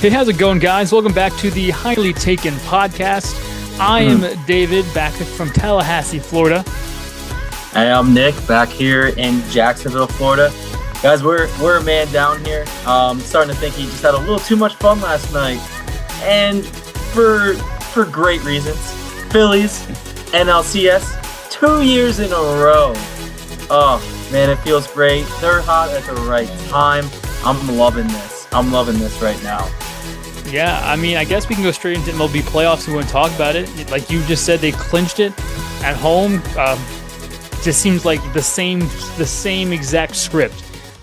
Hey, how's it going, guys? Welcome back to the Highly Taken podcast. I am David, back from Tallahassee, Florida. Hey, I'm Nick, back here in Jacksonville, Florida. Guys, we're a man down here. Starting to think he just had a little too much fun last night, and for great reasons. Phillies, NLCS, 2 years in a row. Oh man, it feels great. They're hot at the right time. I'm loving this. I'm loving this right now. Yeah, I mean, I guess we can go straight into MLB playoffs. We want to talk about it. Like you just said, they clinched it at home. Just seems like the same exact script.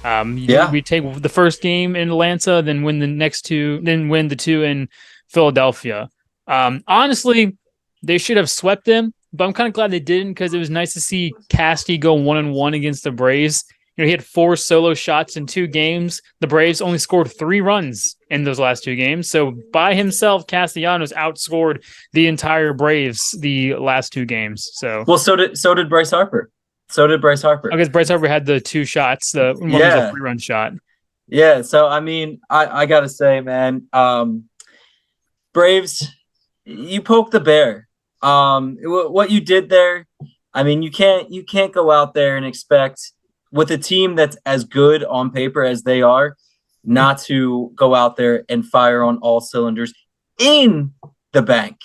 We take the first game in Atlanta, then win the next two, then win the two in Philadelphia. Honestly, they should have swept them, but I'm kind of glad they didn't because it was nice to see Casty go 1-1 against the Braves. You know, he had 4 solo shots in 2 games. The Braves only scored 3 runs in those last 2 games. So by himself, Castellanos outscored the entire Braves the last 2 games. So so did Bryce Harper. I guess Bryce Harper had the 2 shots. One was a 3-run shot. Yeah. So I mean, I gotta say, man, Braves, you poked the bear. What you did there, I mean, you can't go out there and expect, with a team that's as good on paper as they are, not to go out there and fire on all cylinders in the bank.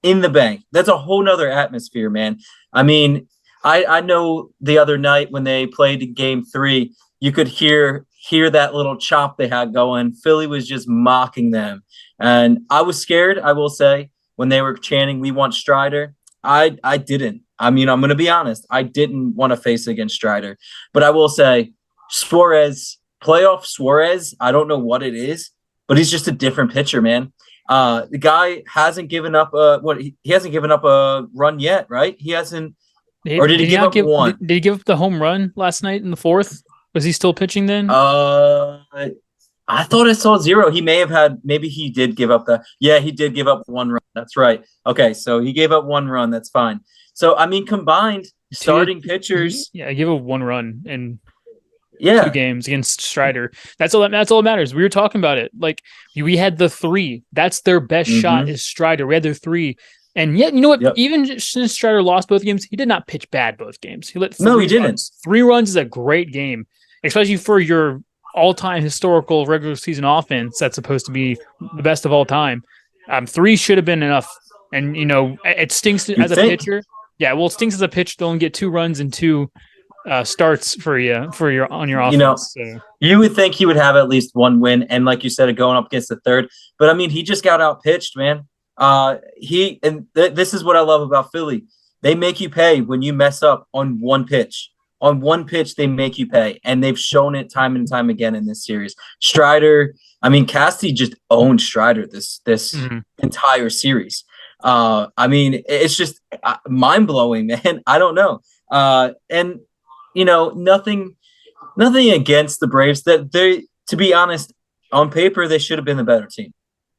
That's a whole nother atmosphere, man. I mean, I know the other night when they played game 3, you could hear that little chop they had going. Philly was just mocking them. And I was scared, I will say, when they were chanting, "We want Strider." I didn't. I mean, I'm going to be honest. I didn't want to face against Strider. But I will say, playoff Suarez, I don't know what it is, but he's just a different pitcher, man. The guy hasn't given up he hasn't given up a run yet, right? He hasn't. Or did he give up one? Did he give up the home run last night in the 4th? Was he still pitching then? I thought I saw 0. He may have had, maybe he did give up he did give up 1 run. That's right. Okay, so he gave up 1 run. That's fine. So, I mean, combined starting pitchers. Yeah, give up 1 run in 2 games against Strider. That's all that matters. We were talking about it. Like, we had the 3. That's their best shot is Strider. We had their 3. And yet, you know what? Yep. Even since Strider lost both games, he did not pitch bad both games. He let 3 No, he didn't. 3 runs is a great game, especially for your all-time historical regular season offense that's supposed to be the best of all time. 3 should have been enough. And, you know, it stinks as a pitcher. Yeah, well, it stinks as a pitcher to only get 2 runs and 2 starts on your offense. You know, you would think he would have at least 1 win, and like you said, going up against the 3rd. But I mean, he just got outpitched, man. This is what I love about Philly. They make you pay when you mess up on 1 pitch. On 1 pitch, they make you pay, and they've shown it time and time again in this series. Strider, I mean, Casty just owned Strider this entire series. I mean, it's just mind blowing, man. I don't know. And you know, nothing against the Braves. That to be honest, on paper they should have been the better team.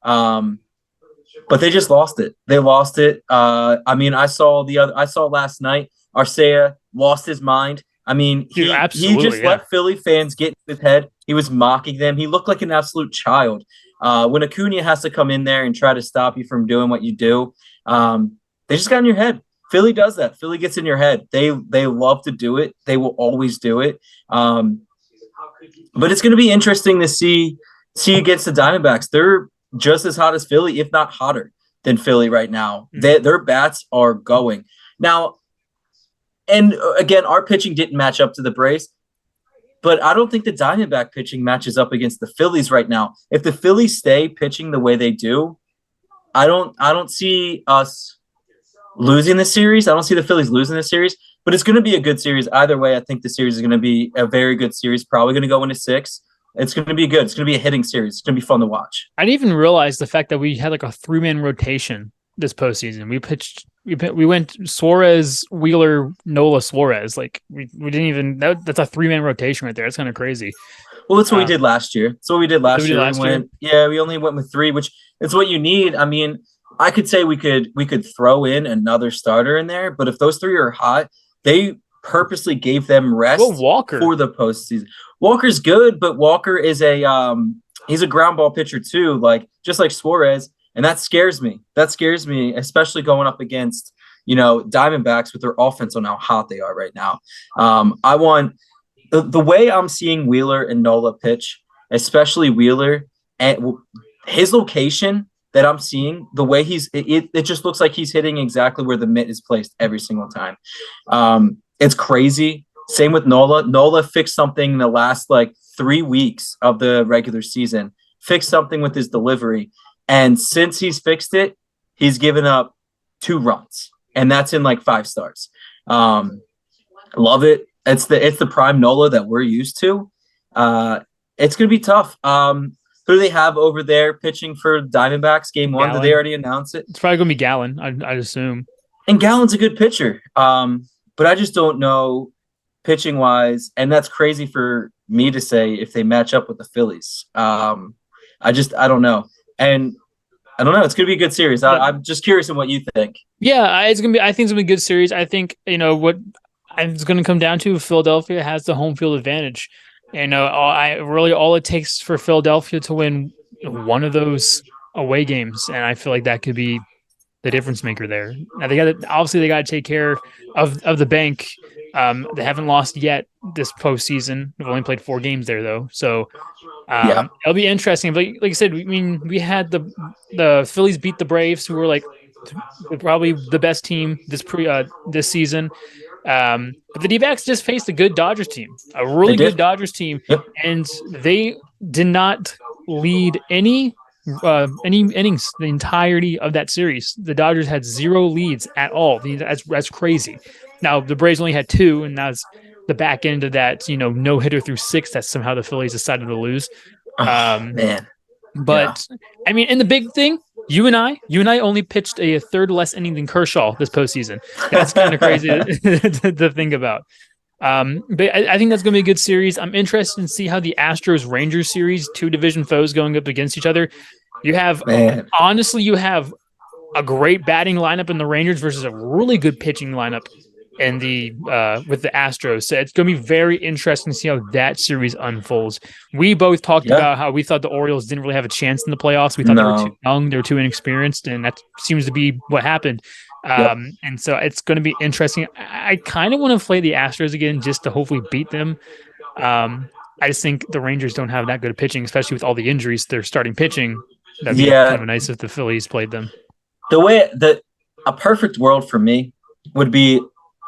But they just lost it. They lost it. I mean, I saw last night, Arcea lost his mind. I mean, he just let Philly fans get in his head. He was mocking them. He looked like an absolute child. When Acuna has to come in there and try to stop you from doing what you do, they just got in your head. Philly does that. Philly gets in your head. They love to do it. They will always do it. But it's going to be interesting to see against the Diamondbacks. They're just as hot as Philly, if not hotter than Philly right now. Their bats are going. Now, and again, our pitching didn't match up to the Braves, but I don't think the Diamondback pitching matches up against the Phillies right now. If the Phillies stay pitching the way they do, I don't see us losing the series. I don't see the Phillies losing the series, but it's going to be a good series. Either way, I think the series is going to be a very good series, probably going to go into 6. It's going to be good. It's going to be a hitting series. It's going to be fun to watch. I didn't even realize the fact that we had like a 3-man rotation this postseason. We went Suarez, Wheeler, Nola, Suarez. Like we didn't even that's a 3-man rotation right there. That's kind of crazy. Well, that's what we did last year. We only went with 3, which is what you need. I mean, I could say we could throw in another starter in there, but if those 3 are hot, they purposely gave them rest for the postseason. Walker's good, but Walker is a he's a ground ball pitcher too, like just like Suarez, and that scares me. That scares me, especially going up against Diamondbacks with their offense on how hot they are right now. I want the way I'm seeing Wheeler and Nola pitch, especially Wheeler, and his location that I'm seeing, the way it just looks like he's hitting exactly where the mitt is placed every single time. It's crazy. Same with Nola. Nola fixed something in the last like 3 weeks of the regular season, fixed something with his delivery. And since he's fixed it, he's given up 2 runs. And that's in like 5 starts. Love it. It's the prime Nola that we're used to. It's gonna be tough. Who do they have over there pitching for Diamondbacks game 1? Gallen. Did they already announce it? It's probably gonna be Gallen, I'd assume. And Gallen's a good pitcher. But I just don't know pitching wise, and that's crazy for me to say if they match up with the Phillies. I don't know. And I don't know. It's going to be a good series. I'm just curious in what you think. Yeah, I think it's going to be a good series. I think, what it's going to come down to, Philadelphia has the home field advantage. All it takes for Philadelphia to win one of those away games, and I feel like that could be the difference maker there. Now they got to take care of the bank. They haven't lost yet this postseason. They've only played 4 games there though, so it'll be interesting. But like I said, we had the Phillies beat the Braves, who were like probably the best team this season. But the D-backs just faced a good Dodgers team, a really good Dodgers team, and they did not lead any innings the entirety of that series. The Dodgers had 0 leads at all. That's crazy. Now the Braves only had 2, and that's the back end of that no hitter through 6 that somehow the Phillies decided to lose. Man, but yeah. I mean, and the big thing, you and I only pitched a third less inning than Kershaw this postseason. That's kind of crazy to think about. But I think that's going to be a good series. I'm interested in see how the Astros-Rangers series, 2 division foes going up against each other. You have a great batting lineup in the Rangers versus a really good pitching lineup in with the Astros. So it's going to be very interesting to see how that series unfolds. We both talked about how we thought the Orioles didn't really have a chance in the playoffs. We thought they were too young, they were too inexperienced, and that seems to be what happened. And so it's going to be interesting. I kind of want to play the Astros again just to hopefully beat them. I just think the Rangers don't have that good of pitching, especially with all the injuries they're starting pitching. That'd be kind of nice if the Phillies played them. A perfect world for me would be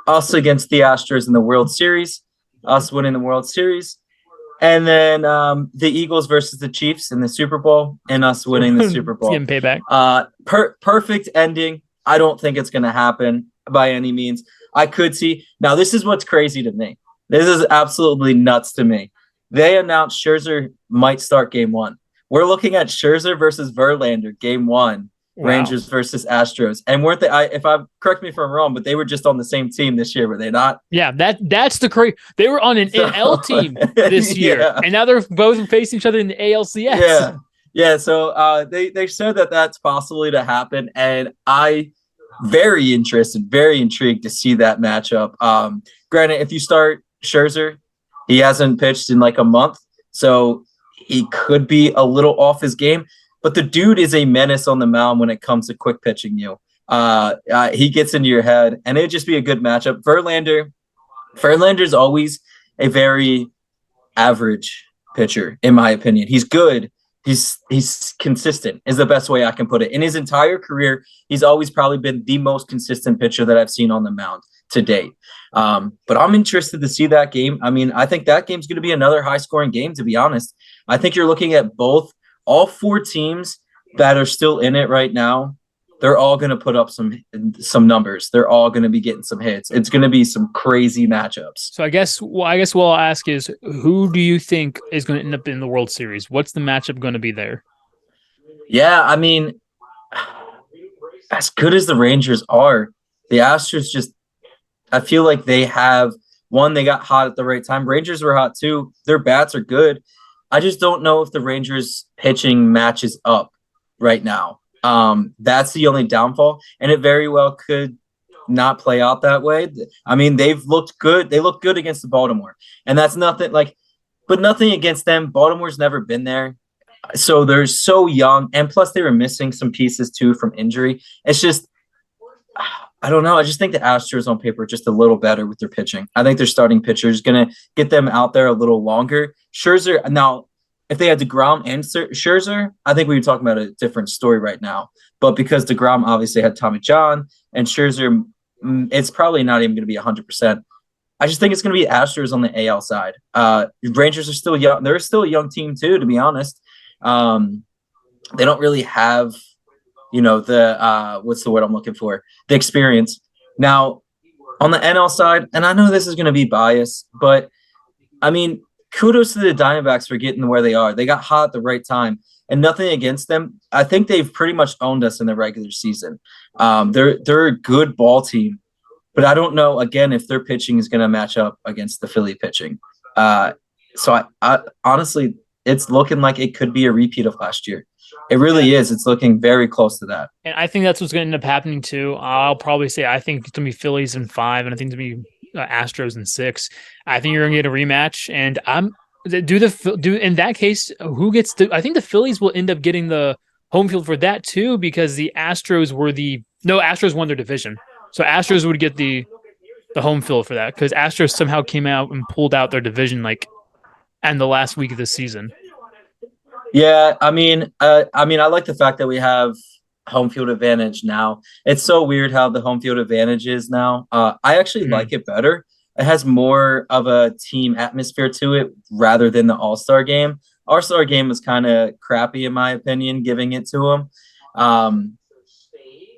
us against the Astros in the World Series, us winning the World Series, and then the Eagles versus the Chiefs in the Super Bowl, and us winning the Super Bowl. Getting payback. Perfect ending. I don't think it's going to happen by any means. I could see. Now, this is what's crazy to me. This is absolutely nuts to me. They announced Scherzer might start game 1. We're looking at Scherzer versus Verlander, game 1. Wow. Rangers versus Astros. And weren't they, correct me if I'm wrong, but they were just on the same team this year, were they not? Yeah, that's the crazy. They were on an NL team this year, and now they're both facing each other in the ALCS. Yeah. So they said that that's possibly to happen, and I very interested, very intrigued to see that matchup. Granted, if you start Scherzer, he hasn't pitched in like a month, so he could be a little off his game. But the dude is a menace on the mound when it comes to quick pitching you. He gets into your head, and it'd just be a good matchup. Verlander's always a very average pitcher, in my opinion. He's good. He's consistent is the best way I can put it. In his entire career, he's always probably been the most consistent pitcher that I've seen on the mound to date. But I'm interested to see that game. I mean, I think that game's going to be another high-scoring game, to be honest. I think you're looking at all 4 teams that are still in it right now. They're all going to put up some numbers. They're all going to be getting some hits. It's going to be some crazy matchups. So I guess what I'll ask is, who do you think is going to end up in the World Series? What's the matchup going to be there? Yeah, I mean, as good as the Rangers are, the Astros I feel like they got hot at the right time. Rangers were hot too. Their bats are good. I just don't know if the Rangers pitching matches up right now. That's the only downfall, and it very well could not play out that way. I mean, they've looked good. They look good against the Baltimore, and that's nothing against them. Baltimore's never been there. So they're so young, and plus they were missing some pieces too from injury. It's just I don't know. I just think the Astros on paper are just a little better with their pitching. I think their starting pitcher is going to get them out there a little longer. Scherzer, now, if they had DeGrom and Scherzer, I think we would talk about a different story right now. But because DeGrom obviously had Tommy John and Scherzer, it's probably not even going to be 100%. I just think it's going to be Astros on the AL side. Rangers are still young. They're still a young team, too, to be honest. They don't really have the what's the word I'm looking for? The experience. Now, on the NL side, and I know this is going to be biased, but I mean, kudos to the Diamondbacks for getting where they are. They got hot at the right time, and nothing against them. I think they've pretty much owned us in the regular season. They're a good ball team, but I don't know again if their pitching is going to match up against the Philly pitching. So I honestly, it's looking like it could be a repeat of last year. It really is. It's looking very close to that. And I think that's what's going to end up happening too. I'll probably say I think it's going to be Phillies in 5, and I think it's going to be Astros in 6. I think you're going to get a rematch, and in that case, who gets the? I think the Phillies will end up getting the home field for that too, because the Astros Astros won their division, so Astros would get the home field for that because Astros somehow came out and pulled out their division in the last week of the season. Yeah, I mean, I like the fact that we have home field advantage now. It's so weird how the home field advantage is now. I actually like it better. It has more of a team atmosphere to it rather than the All-Star game. All-Star game was kind of crappy in my opinion, giving it to them.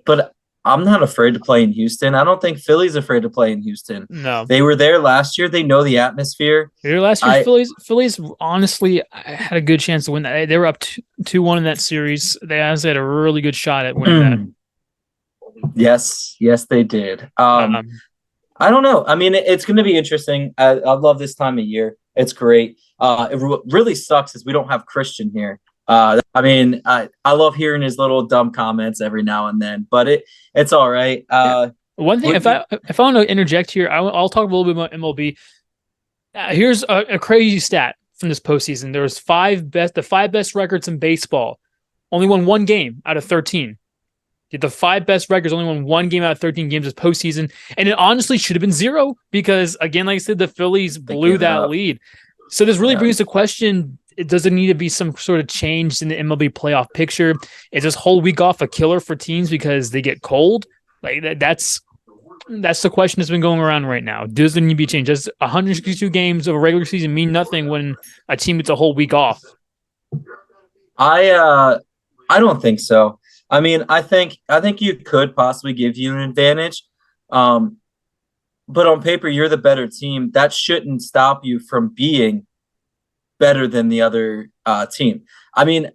But I'm not afraid to play in Houston. I don't think Philly's afraid to play in Houston. No. They were there last year. They know the atmosphere. Last year, Phillies honestly had a good chance to win that. They were up 2-1 in that series. They honestly had a really good shot at winning that. Yes, they did. I don't know. I mean, it's going to be interesting. I love this time of year. It's great. It really sucks is we don't have Christian here. I mean, I love hearing his little dumb comments every now and then, but it's all right. One thing, if I want to interject here, I'll talk a little bit about MLB. Here's a crazy stat from this postseason. There was the 5 best records in baseball. Only won 1 game out of 13. The 5 best records only won 1 game out of 13 games this postseason, and it honestly should have been 0 because, again, like I said, the Phillies blew that lead. So this really brings the question: does there need to be some sort of change in the MLB playoff picture? Is this whole week off a killer for teams because they get cold? That's the question that's been going around right now. Does there need to be change? Does 162 games of a regular season mean nothing when a team gets a whole week off? I don't think so. I mean, I think you could possibly give you an advantage. But on paper, you're the better team. That shouldn't stop you from being better than the other team. I mean,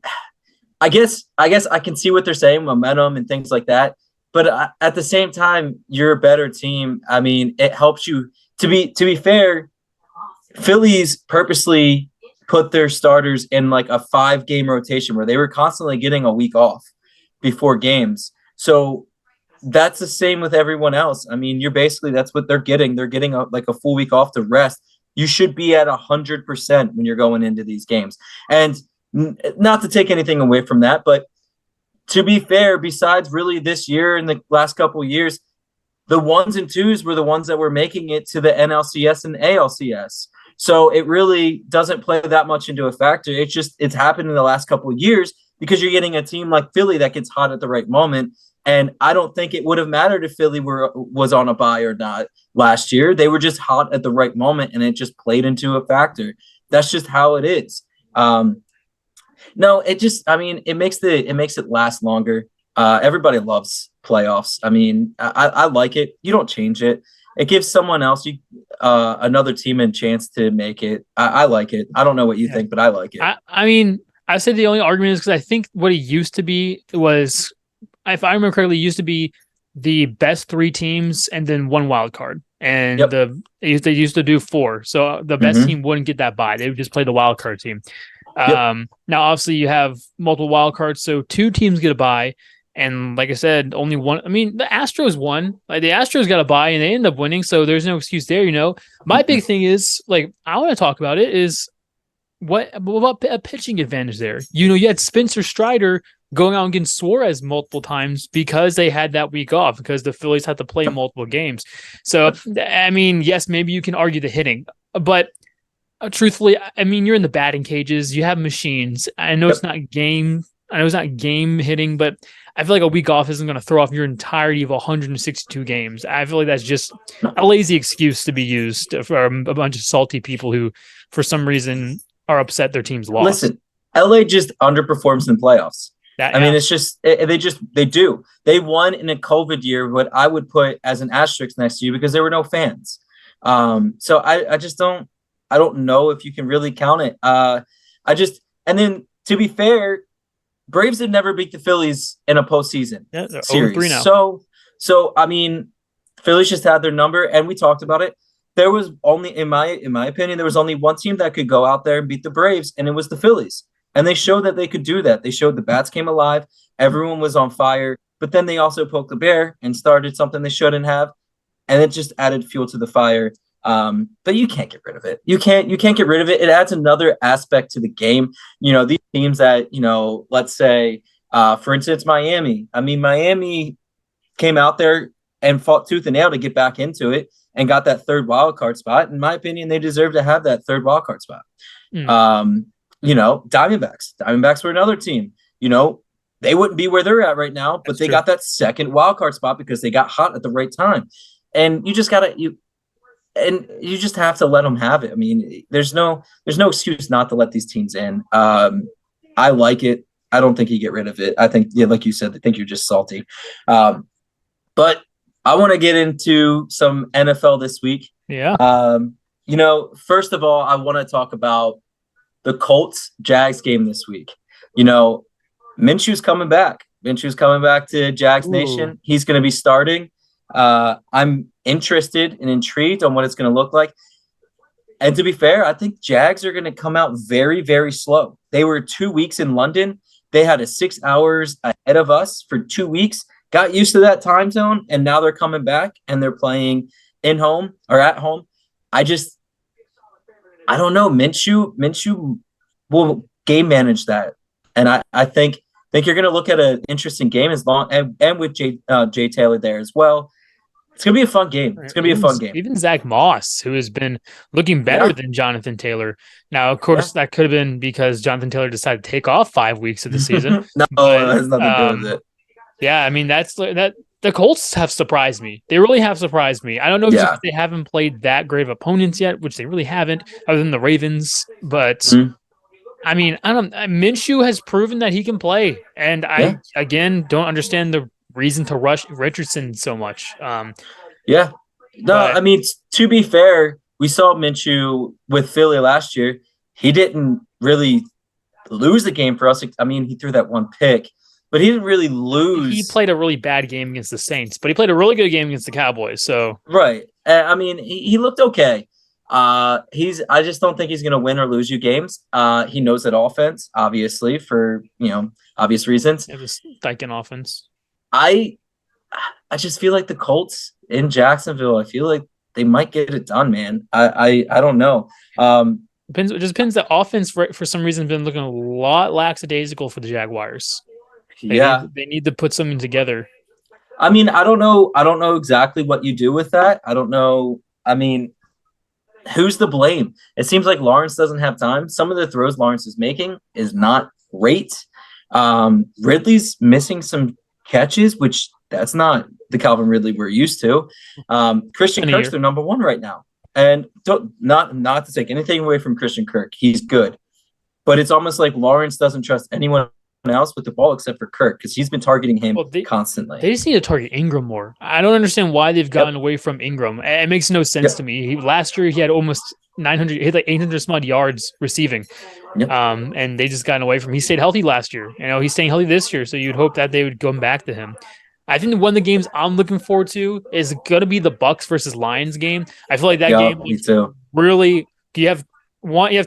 I guess I can see what they're saying, momentum and things like that. But at the same time, you're a better team. I mean, it helps you to be fair. Phillies purposely put their starters in like a 5-game rotation where they were constantly getting a week off before games. So that's the same with everyone else. I mean, that's what they're getting. They're getting a full week off to rest. You should be at 100% when you're going into these games. And not to take anything away from that, but to be fair, besides really this year and the last couple of years, the 1s and 2s were the ones that were making it to the NLCS and ALCS. So it really doesn't play that much into a factor. It's happened in the last couple of years because you're getting a team like Philly that gets hot at the right moment. And I don't think it would have mattered if Philly was on a bye or not last year. They were just hot at the right moment, and it just played into a factor. That's just how it is. No, it makes it last longer. Everybody loves playoffs. I mean, I like it. You don't change it. It gives someone else, another team, a chance to make it. I like it. I don't know what you think, but I like it. I mean, I say the only argument is because I think what it used to be was, if I remember correctly, it used to be the best 3 teams and then 1 wild card. And they used to do 4. So the best team wouldn't get that bye. They would just play the wild card team. Now, obviously, you have multiple wild cards, so 2 teams get a bye. And like I said, only 1. I mean, the Astros won. Like, the Astros got a bye, and they ended up winning, so there's no excuse there, My big thing is, I want to talk about it, is what about a pitching advantage there? You had Spencer Strider going out against Suarez multiple times because they had that week off because the Phillies had to play Yep. multiple games. So, I mean, yes, maybe you can argue the hitting, but truthfully, I mean, you're in the batting cages. You have machines. I know it's Yep. not game. I know it's not game hitting, but I feel like a week off isn't going to throw off your entirety of 162 games. I feel like that's just a lazy excuse to be used for a bunch of salty people who, for some reason, are upset their team's lost. Listen, LA just underperforms in playoffs. That I mean, yeah, it's just they do. They won in a COVID year, what I would put as an asterisk next to you because there were no fans. So I just don't know if you can really count it. And then to be fair, Braves have never beat the Phillies in a postseason yeah, they're 0-3 series. now. So I mean, Phillies just had their number, and we talked about it. There was only, in my opinion, there was only one team that could go out there and beat the Braves, and it was the Phillies. And they showed that they could do that. They showed the bats came alive, everyone was on fire, but then they also poked the bear and started something they shouldn't have, and it just added fuel to the fire. But you can't get rid of it. You can't get rid of it. It adds another aspect to the game. These teams that, let's say, for instance, Miami. I mean, Miami came out there and fought tooth and nail to get back into it and got that third wild card spot. In my opinion, they deserve to have that third wild card spot. Mm. Diamondbacks. Diamondbacks were another team. They wouldn't be where they're at right now, but That's they true. got that second wild card spot because they got hot at the right time. And you just have to let them have it. I mean, there's no excuse not to let these teams in. I like it. I don't think you get rid of it. I think, yeah, like you said, I think you're just salty. But I want to get into some NFL this week. Yeah. First of all, I want to talk about the Colts Jags game this week. Minshew's coming back. Minshew's coming back to Jags Nation. He's going to be starting. I'm interested and intrigued on what it's going to look like. And to be fair, I think Jags are going to come out very, very slow. They were 2 weeks in London. They had 6 hours ahead of us for 2 weeks, got used to that time zone, and now they're coming back and they're playing in home or at home. I don't know. Minshew will game manage that. And I think you're going to look at an interesting game as long and with Jay Taylor there as well. It's going to be a fun game. It's going to be a fun game. Even Zach Moss, who has been looking better than Jonathan Taylor. Now, of course, that could have been because Jonathan Taylor decided to take off 5 weeks of the season. No, it has nothing to do with it. Yeah, I mean, that the Colts have surprised me. They really have surprised me. I don't know if they haven't played that great of opponents yet, which they really haven't, other than the Ravens. But I mean, Minshew has proven that he can play, and I again don't understand the reason to rush Richardson so much. I mean, to be fair, we saw Minshew with Philly last year. He didn't really lose the game for us. I mean, he threw that one pick, but he didn't really lose. He played a really bad game against the Saints, but he played a really good game against the Cowboys. So right. I mean, he looked okay. I just don't think he's going to win or lose you games. He knows that offense, obviously, for obvious reasons. It was Steichen offense. I just feel like the Colts in Jacksonville, I feel like they might get it done, man. I don't know. It just depends. The offense, for some reason, has been looking a lot lackadaisical for the Jaguars. They need to put something together. I mean, I don't know exactly what you do with that. I don't know. I mean, who's to blame? It seems like Lawrence doesn't have time. Some of the throws Lawrence is making is not great. Ridley's missing some catches, which that's not the Calvin Ridley we're used to. Christian Kirk's their number one right now. And not to take anything away from Christian Kirk. He's good. But it's almost like Lawrence doesn't trust anyone else with the ball except for Kirk because he's been targeting him constantly. They just need to target Ingram more. I don't understand why they've gotten away from Ingram. It makes no sense to me. Last year he had almost 900, he had like 800 some odd yards receiving. And they just gotten away from him. He stayed healthy last year. He's staying healthy this year, so you'd hope that they would go back to him. I think one of the games I'm looking forward to is going to be the Bucks versus Lions game. I feel like that game me too. Really, you have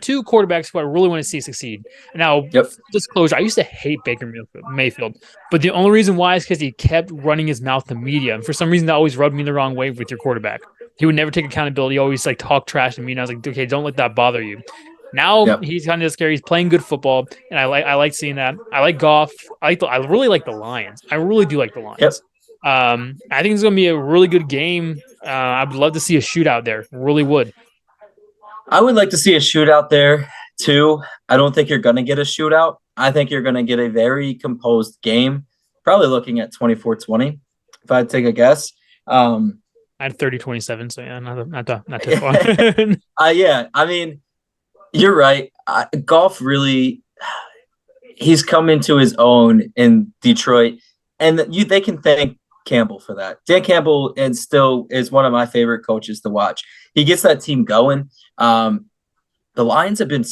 two quarterbacks who I really want to see succeed. Now, disclosure, I used to hate Baker Mayfield, but the only reason why is because he kept running his mouth to media, and for some reason that always rubbed me the wrong way with your quarterback. He would never take accountability, always like talk trash to me, and I was like, okay, don't let that bother you. Now Yep. he's kind of scary. He's playing good football, and I like seeing that. I like Goff. I really like the Lions. I really do like the Yep. Lions. I think it's gonna be a really good game. I would love to see a shootout there. Really would. I would like to see a shootout there too. I don't think you're going to get a shootout. I think you're going to get a very composed game, probably looking at 24-20, if I had to take a guess. I had 30-27, so yeah, not too far. Yeah, I mean, you're right. Golf really, he's come into his own in Detroit, and they can thank Campbell for that. Dan Campbell and still is one of my favorite coaches to watch. He gets that team going. The Lions have been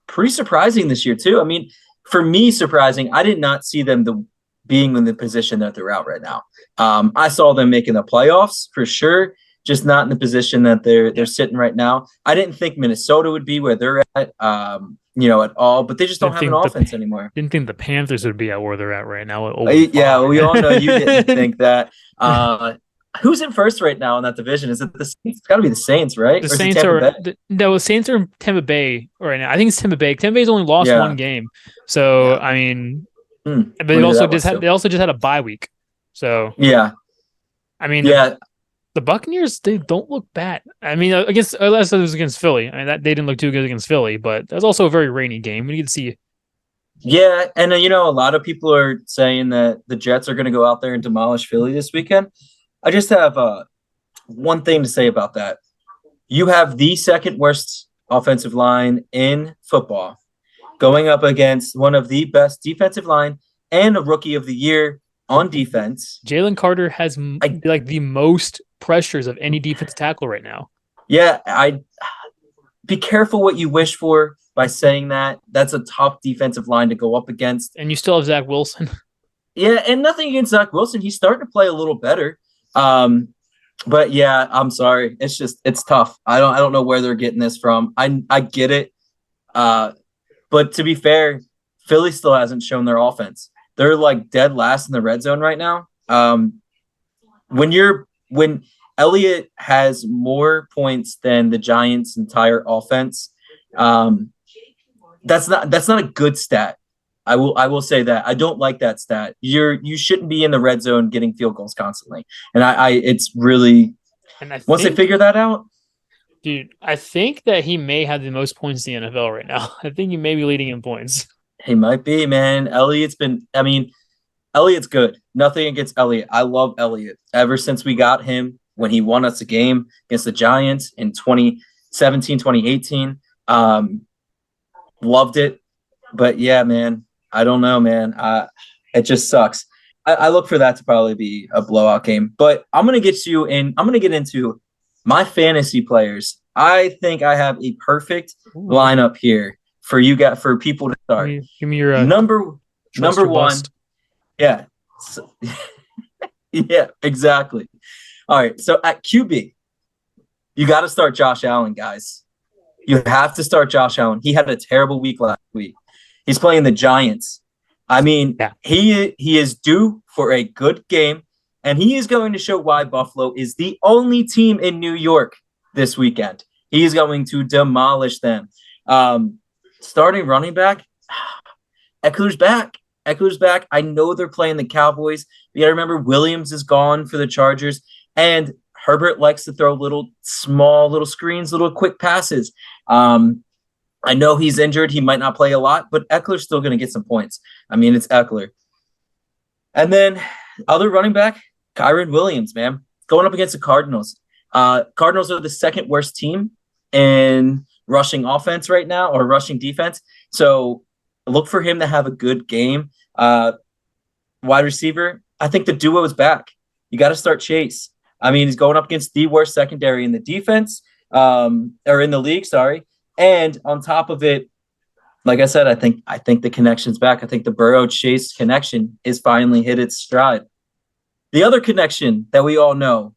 pretty surprising this year too. I mean, for me, surprising. I did not see them being in the position that they're out right now. I saw them making the playoffs for sure, just not in the position that they're sitting right now. I didn't think Minnesota would be where they're at, at all. But they just don't have an offense anymore. Didn't think the Panthers would be at where they're at right now. Yeah, we all know you didn't think that. Who's in first right now in that division? Is it the Saints? It's got to be the Saints, right? The Saints are the Saints are in Tampa Bay right now. I think it's Tampa Bay. Tampa Bay's only lost one game, so I mean, but they also just had a bye week. So yeah, I mean, the Buccaneers, they don't look bad. I mean, unless it was against Philly. I mean, that they didn't look too good against Philly, but that's also a very rainy game. We can see. Yeah, and a lot of people are saying that the Jets are going to go out there and demolish Philly this weekend. I just have one thing to say about that. You have the second worst offensive line in football going up against one of the best defensive line and a rookie of the year on defense. Jalen Carter has the most pressures of any defense tackle right now. Yeah, I be careful what you wish for by saying that. That's a tough defensive line to go up against. And you still have Zach Wilson. Yeah, and nothing against Zach Wilson. He's starting to play a little better. But yeah, I'm sorry. It's tough. I don't know where they're getting this from. I get it. But to be fair, Philly still hasn't shown their offense. They're like dead last in the red zone right now. When Elliott has more points than the Giants' entire offense, that's not a good stat. I will say that. I don't like that stat. You shouldn't be in the red zone getting field goals constantly. And it's really once they figure that out. Dude, I think that he may have the most points in the NFL right now. I think he may be leading in points. He might be, man. Elliott's good. Nothing against Elliott. I love Elliott. Ever since we got him when he won us a game against the Giants in 2017, 2018. Loved it. But yeah, man. I don't know, man. It just sucks. I look for that to probably be a blowout game. But I'm gonna get into my fantasy players. I think I have a perfect lineup here for people to start. Give me your number one. Bust. Yeah. Yeah, exactly. All right. So at QB, you got to start Josh Allen, guys. You have to start Josh Allen. He had a terrible week last week. He's playing the Giants. I mean, he is due for a good game, and he is going to show why Buffalo is the only team in New York this weekend. He is going to demolish them. Starting running back, Eckler's back. I know they're playing the Cowboys. But you got to remember, Williams is gone for the Chargers, and Herbert likes to throw little screens, little quick passes. I know he's injured. He might not play a lot, but Eckler's still going to get some points. I mean, it's Eckler. And then other running back, Kyron Williams, man, going up against the Cardinals. Cardinals are the second worst team in rushing offense right now, or rushing defense. So look for him to have a good game. Wide receiver, I think the duo is back. You got to start Chase. I mean, he's going up against the worst secondary in the defense, or in the league, sorry. And on top of it, like I said, I think the connection's back. I think the Burrow-Chase connection is finally hit its stride. The other connection that we all know,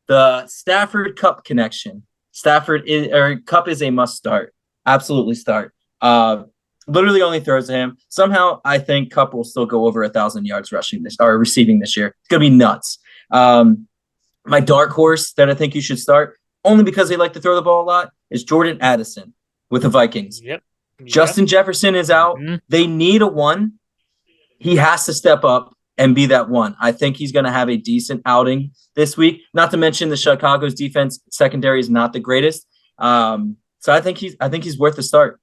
the Stafford Cup connection. Cup is a must start. Absolutely start. Literally only throws to him. Somehow, I think Cup will still go over 1,000 yards receiving this year. It's gonna be nuts. My dark horse that I think you should start, only because they like to throw the ball a lot, is Jordan Addison. with the Vikings. Yep. Justin Jefferson is out. Mhm. They need a one. He has to step up and be that one. I think he's going to have a decent outing this week. Not to mention the Chicago's defense secondary is not the greatest. So I think he's worth the start.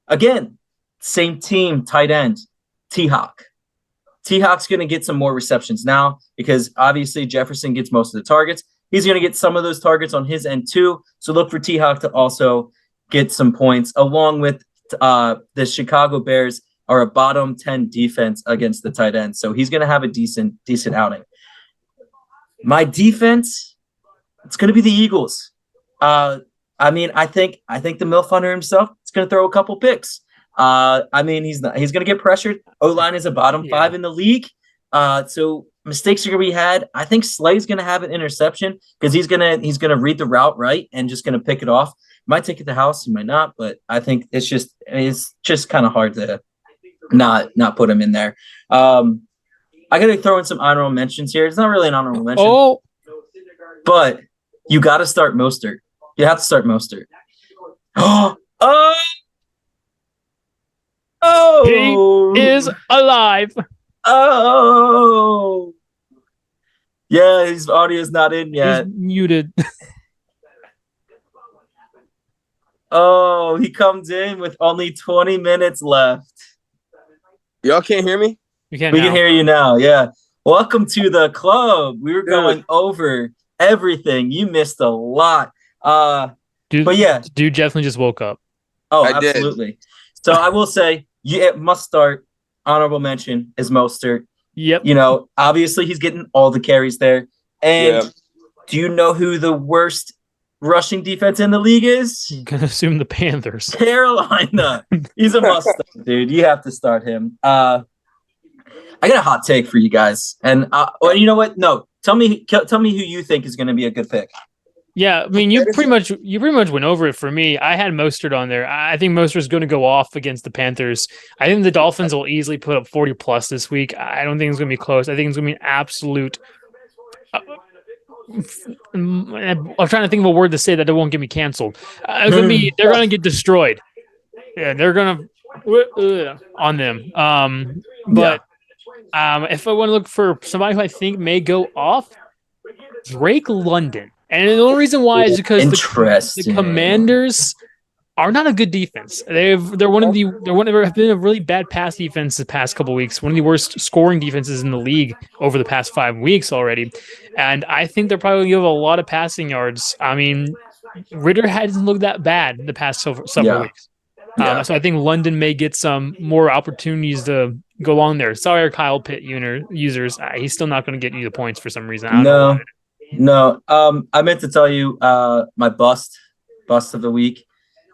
Again, same team, tight end, T-Hawk. T-Hawk's going to get some more receptions now because obviously Jefferson gets most of the targets. He's going to get some of those targets on his end too. So look for T-Hawk to also get some points along with the Chicago Bears are a bottom 10 defense against the tight end. So he's going to have a decent outing. My defense, it's going to be the Eagles. I think the MILF Hunter himself is going to throw a couple picks. He's going to get pressured. O-line is a bottom 5 in the league. So mistakes are going to be had. I think Slay's going to have an interception because he's going to read the route right and just going to pick it off. Might take it to the house, he might not, but I think it's just kind of hard to not put him in there. I got to throw in some honorable mentions here. It's not really an honorable mention, but you got to start Mostert. You have to start Mostert. He is alive. Oh, yeah, his audio is not in yet. He's muted. Oh, he comes in with only 20 minutes left. Y'all can't hear me? We can hear you now. Yeah. Welcome to the club. We were going over everything. You missed a lot. But yeah. Dude definitely just woke up. Oh, absolutely. Did. So I will say, must start. Honorable mention is Mostert. Yep. Obviously he's getting all the carries there. And do you know who the worst rushing defense in the league is? I'm gonna assume the Panthers. Carolina. He's a must start, dude. You have to start him. I got a hot take for you guys. And you know what? No, tell me who you think is going to be a good pick. Yeah, I mean, you pretty much went over it for me. I had Mostert on there. I think Mostert's going to go off against the Panthers. I think the Dolphins will easily put up 40 plus this week. I don't think it's going to be close. I think it's going to be an absolute. I'm trying to think of a word to say that it won't get me canceled. They're going to get destroyed. Yeah, they're going to on them. But if I want to look for somebody who I think may go off, Drake London. And the only reason why is because the Commanders are not a good defense. They've been a really bad pass defense the past couple of weeks. One of the worst scoring defenses in the league over the past 5 weeks already. And I think they're probably going to give a lot of passing yards. I mean, Ritter hasn't looked that bad the past several weeks. So I think London may get some more opportunities to go along there. Sorry, Kyle Pitt users. He's still not going to get you the points for some reason. I don't know why. No. I meant to tell you my bust of the week.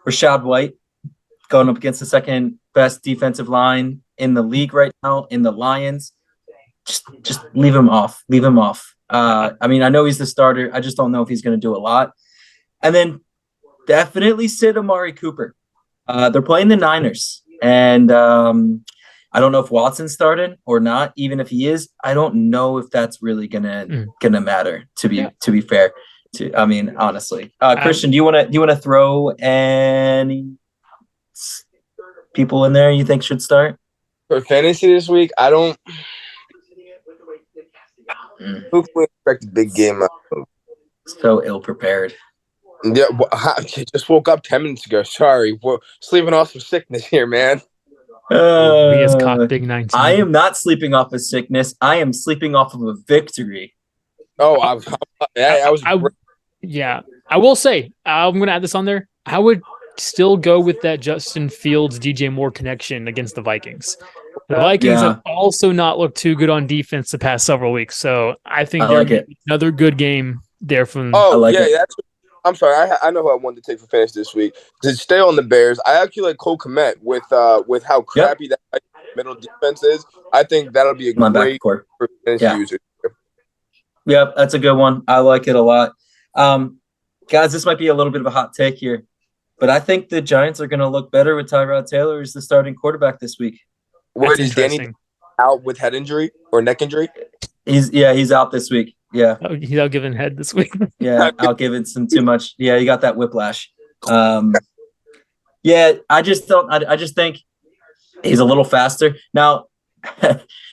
Rashad White going up against the second best defensive line in the league right now in the Lions. Just leave him off. I mean, I know he's the starter. I just don't know if he's going to do a lot. And then definitely sit Amari Cooper. They're playing the Niners, and I don't know if Watson's starting or not. Even if he is, I don't know if that's really gonna matter. To be fair, honestly, Christian, do you want to throw any people in there you think should start for fantasy this week? I don't. Who can we expect a big game? So ill prepared. Yeah, just woke up 10 minutes ago. Sorry, we're sleeping off some sickness here, man. He has caught Big 19. I am not sleeping off of sickness. I am sleeping off of a victory. Oh, I was. I will say, I'm going to add this on there. I would still go with that Justin Fields, DJ Moore connection against the Vikings. The Vikings have also not looked too good on defense the past several weeks, so I think another good game there from. I'm sorry. I know who I wanted to take for finish this week. To stay on the Bears, I actually like Cole Kmet with how crappy that middle defense is. I think that'll be a great for finish user. Yep, that's a good one. I like it a lot. Guys, this might be a little bit of a hot take here, but I think the Giants are going to look better with Tyrod Taylor as the starting quarterback this week. What is Danny out with head injury or neck injury? He's out this week. Yeah. Oh, he's out giving head this week. Yeah, out giving some too much. Yeah, you got that whiplash. Yeah, I just don't. I just think he's a little faster. Now,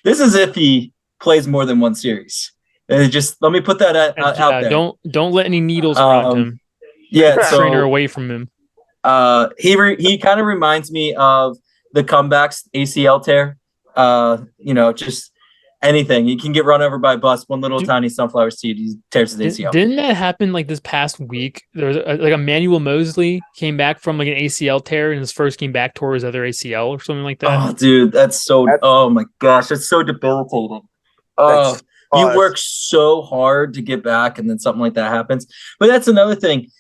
this is if he plays more than one series. Just let me put that out there. Don't let any needles around him. Yeah, trainer away from him. He kind of reminds me of the comebacks ACL tear. Just anything. He can get run over by a bus. One little tiny sunflower seed, he tears his ACL. Didn't that happen like this past week? There was like Emmanuel Mosley came back from like an ACL tear and his first came back tore his other ACL or something like that. Oh, dude, oh my gosh, that's so debilitating. Oh, you work so hard to get back, and then something like that happens. But that's another thing.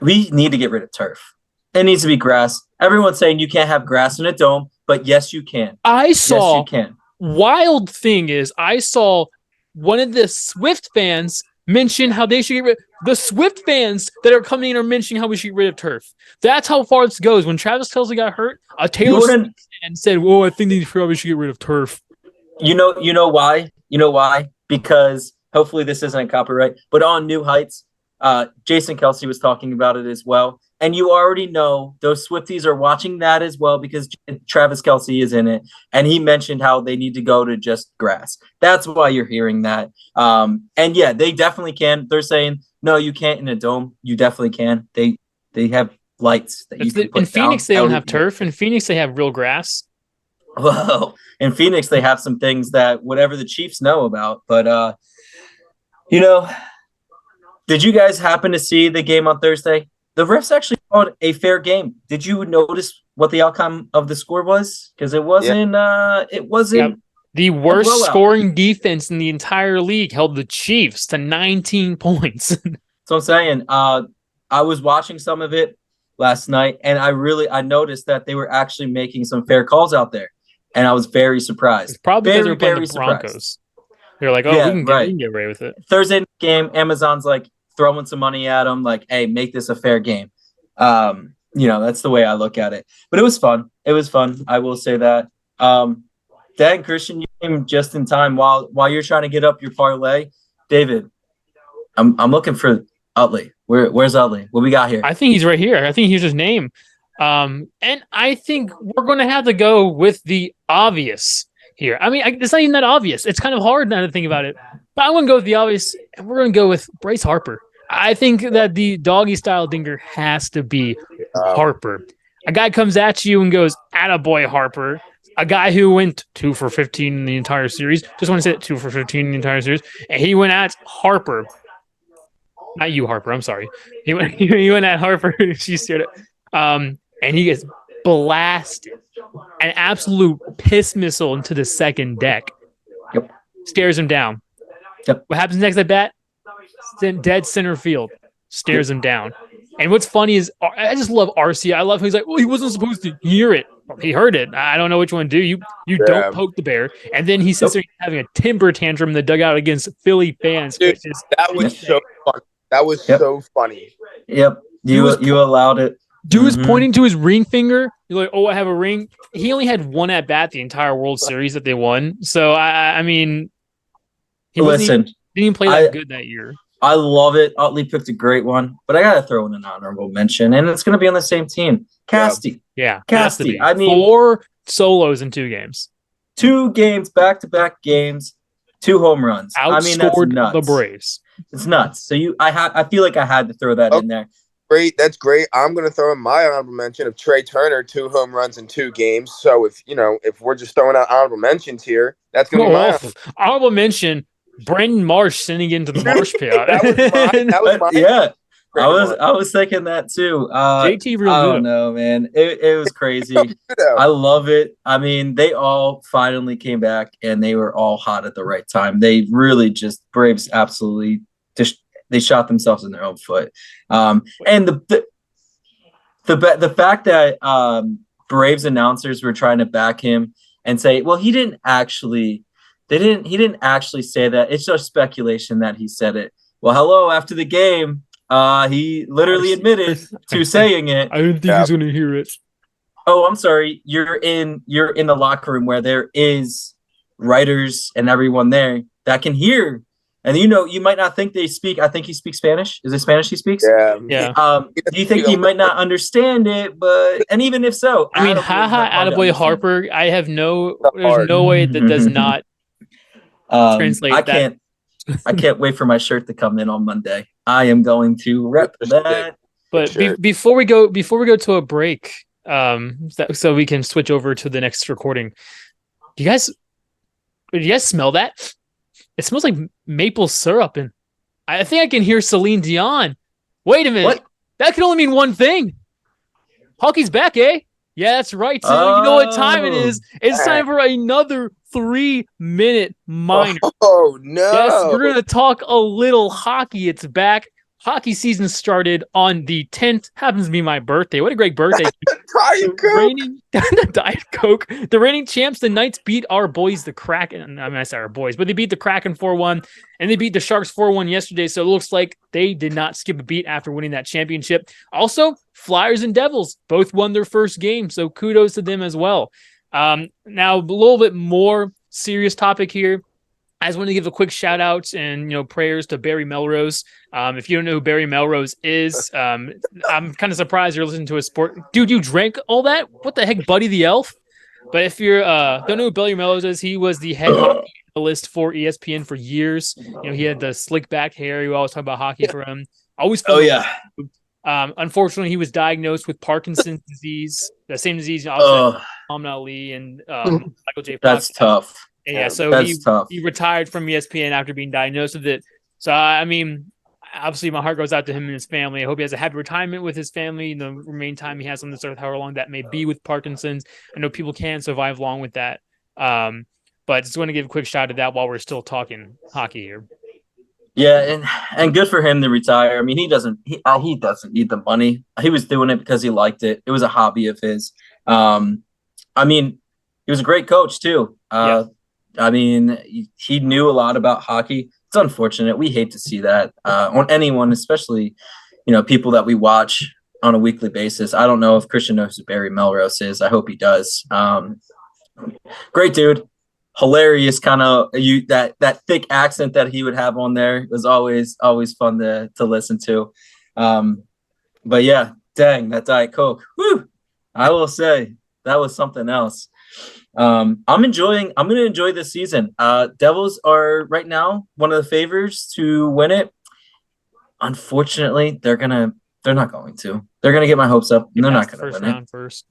We need to get rid of turf. It needs to be grass. Everyone's saying you can't have grass in a dome, but yes, you can. Yes, you can. Wild thing is, I saw one of the Swift fans mention how they should get rid. The Swift fans that are coming in are mentioning how we should get rid of turf. That's how far this goes. When Travis Kelce got hurt, a Taylor Swift fan said, "Whoa, I think they probably should get rid of turf." You know why? You know why? Because hopefully this isn't copyright, but on New Heights, Jason Kelce was talking about it as well. And you already know those Swifties are watching that as well because Travis Kelce is in it. And he mentioned how they need to go to just grass. That's why you're hearing that. And yeah, they definitely can. They're saying, no, you can't in a dome. You definitely can. They have lights that you can put in Phoenix, down. They don't have turf. In Phoenix, they have real grass. Well, in Phoenix, they have some things that whatever the Chiefs know about. But, did you guys happen to see the game on Thursday? The refs actually called a fair game. Did you notice what the outcome of the score was? Because it wasn't. The worst scoring defense in the entire league held the Chiefs to 19 points. So I'm saying, I was watching some of it last night, and I noticed that they were actually making some fair calls out there, and I was very surprised. It's probably because they were playing the Broncos. They're like, we can get away with it. Thursday game, Amazon's like throwing some money at them, like, hey, make this a fair game. That's the way I look at it. But it was fun. I will say that. Dad and Christian, you came just in time while you're trying to get up your parlay. David, I'm looking for Utley. Where's Utley? What we got here? I think he's right here. I think here's his name. And I think we're going to have to go with the obvious here. I mean, it's not even that obvious. It's kind of hard now to think about it. But I'm going to go with the obvious, and we're going to go with Bryce Harper. I think that the doggy style dinger has to be Harper. A guy comes at you and goes, "Attaboy, Harper." A guy who went 2 for 15 in the entire series. Just want to say it, 2 for 15 in the entire series. And he went at Harper. Not you, Harper. I'm sorry. He went at Harper. She stared at and he gets blasted. An absolute piss missile into the second deck. Yep. Stares him down. Yep. What happens next at bat? Dead center field. Stares him down. And what's funny is I just love RC. I love how he's like, well, he wasn't supposed to hear it. He heard it. I don't know which one to do. You don't poke the bear. And then he sits there having a timber tantrum in the dugout against Philly fans. Dude, that was so funny. That was so funny. Yep. You allowed it. Dude was pointing to his ring finger. He's like, "Oh, I have a ring." He only had one at bat the entire World Series that they won. So I mean, he didn't even play that good that year. I love it. Utley picked a great one, but I gotta throw in an honorable mention, and it's gonna be on the same team. Casty. Yeah. Casty. I mean, 4 solos in 2 games. 2 games, back-to-back games, 2 home runs. Outscored that's nuts. the Braves. It's nuts. So I feel like I had to throw that in there. Great, that's great. I'm gonna throw in my honorable mention of Trey Turner, 2 home runs in 2 games. So if we're just throwing out honorable mentions here, that's gonna be my honorable mention. Brendan Marsh sending into the Marsh pit. that was mine. Yeah. I was thinking that too. JT Real I don't know, man. It was crazy. I love it. I mean, they all finally came back and they were all hot at the right time. They really just Braves absolutely just they shot themselves in their own foot. And the fact that Braves announcers were trying to back him and say, well, he didn't actually say that. It's just speculation that he said it. Well, hello, after the game, he literally admitted to saying it. I didn't think he was going to hear it. Oh, I'm sorry. You're in the locker room where there is writers and everyone there that can hear And you might not think they speak. I think he speaks Spanish. Is it Spanish he speaks? Yeah. Do you think he might not understand it? And even if so, I mean, Attaboy is haha, not hard to Attaboy understand. Harper. There's hard. no way that does not translate that. I can't wait for my shirt to come in on Monday. I am going to rep that. But before we go to a break, so we can switch over to the next recording. Do you guys smell that? It smells like maple syrup, and I think I can hear Celine Dion. Wait a minute. What? That can only mean one thing. Hockey's back, eh? Yeah, that's right. So you know what time it is. It's time for another 3-minute minor. Oh, no. Yes, we're going to talk a little hockey. It's back. Hockey season started on the 10th. Happens to be my birthday. What a great birthday. Diet Coke. The reigning champs, the Knights, beat our boys, the Kraken. I mean, I say our boys, but they beat the Kraken 4-1, and they beat the Sharks 4-1 yesterday, so it looks like they did not skip a beat after winning that championship. Also, Flyers and Devils both won their first game, so kudos to them as well. Now, a little bit more serious topic here. I just want to give a quick shout out and prayers to Barry Melrose. If you don't know who Barry Melrose is, I'm kind of surprised you're listening to a sport. Dude, you drank all that? What the heck, Buddy the Elf? But if you don't know who Barry Melrose is, he was the head hockey analyst for ESPN for years. He had the slick back hair. You always talk about hockey for him. Always fun. Oh yeah. Unfortunately, he was diagnosed with Parkinson's disease, the same disease Muhammad Ali and Michael J. Fox. That's tough. Yeah, so he retired from ESPN after being diagnosed with it. So, I mean, obviously my heart goes out to him and his family. I hope he has a happy retirement with his family, the remaining time he has on this earth, however long that may be with Parkinson's. I know people can survive long with that. But just want to give a quick shout out to that while we're still talking hockey here. Yeah, and good for him to retire. I mean, he doesn't need the money. He was doing it because he liked it. It was a hobby of his. I mean, he was a great coach too. I mean, he knew a lot about hockey. It's unfortunate. We hate to see that on anyone, especially, people that we watch on a weekly basis. I don't know if Christian knows who Barry Melrose is. I hope he does. Great dude. Hilarious kind of that thick accent that he would have on there was always fun to listen to. But yeah, dang, that Diet Coke. Whew, I will say that was something else. I'm going to enjoy this season. Devils are right now one of the favorites to win it. Unfortunately, they're not going to. They're going to get my hopes up. And they're not going to win it. First.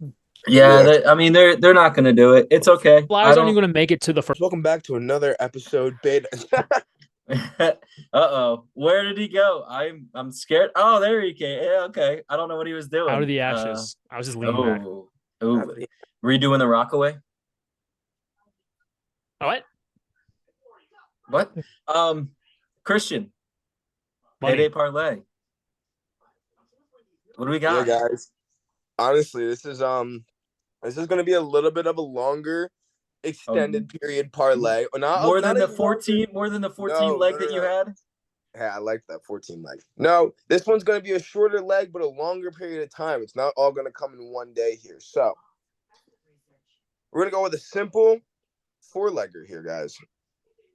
Yeah, they're not going to do it. It's okay. Flyers aren't even going to make it to the first. Welcome back to another episode, Beta. Uh-oh. Where did he go? I'm scared. Oh, there he came. Yeah, okay. I don't know what he was doing. Out of the ashes. I was just leaning back. Redoing the Rockaway? What? Christian. Payday parlay. What do we got? Yeah, guys. Honestly, this is going to be a little bit of a longer extended period parlay. More than the 14 leg that you had? Yeah, I like that 14 leg. No, this one's going to be a shorter leg, but a longer period of time. It's not all going to come in one day here. So we're going to go with a simple 4-legger here, guys.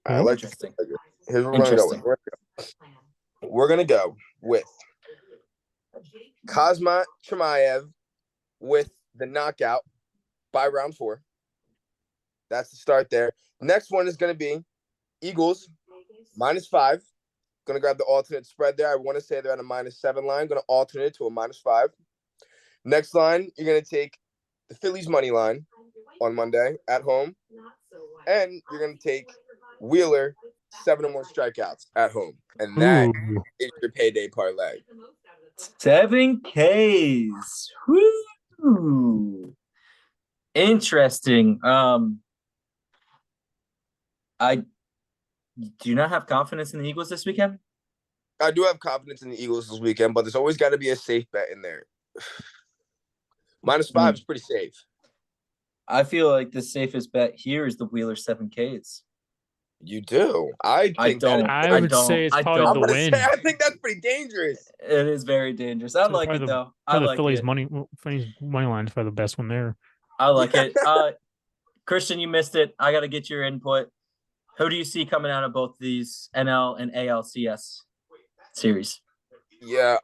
I like your 4-legger. Here's what we're going to go with. We're going to go with Kazma Chimaev with the knockout by round 4. That's the start there. Next one is going to be Eagles -5. Going to grab the alternate spread there. I want to say they're at a -7 line. Going to alternate it to a -5. Next line, you're going to take the Phillies money line on Monday at home. And you're going to take Wheeler 7 or more strikeouts at home. And that is your payday parlay. 7 Ks. Woo! Interesting. I do not have confidence in the Eagles this weekend. I do have confidence in the Eagles this weekend, but there's always got to be a safe bet in there. -5 is pretty safe. I feel like the safest bet here is the Wheeler 7 Ks. You do? I would say it's probably the win. I think that's pretty dangerous. It is very dangerous. I like it though. I like Phillies it. money line is probably the best one there. I like it. Christian, you missed it. I got to get your input. Who do you see coming out of both these NL and ALCS series? Yeah,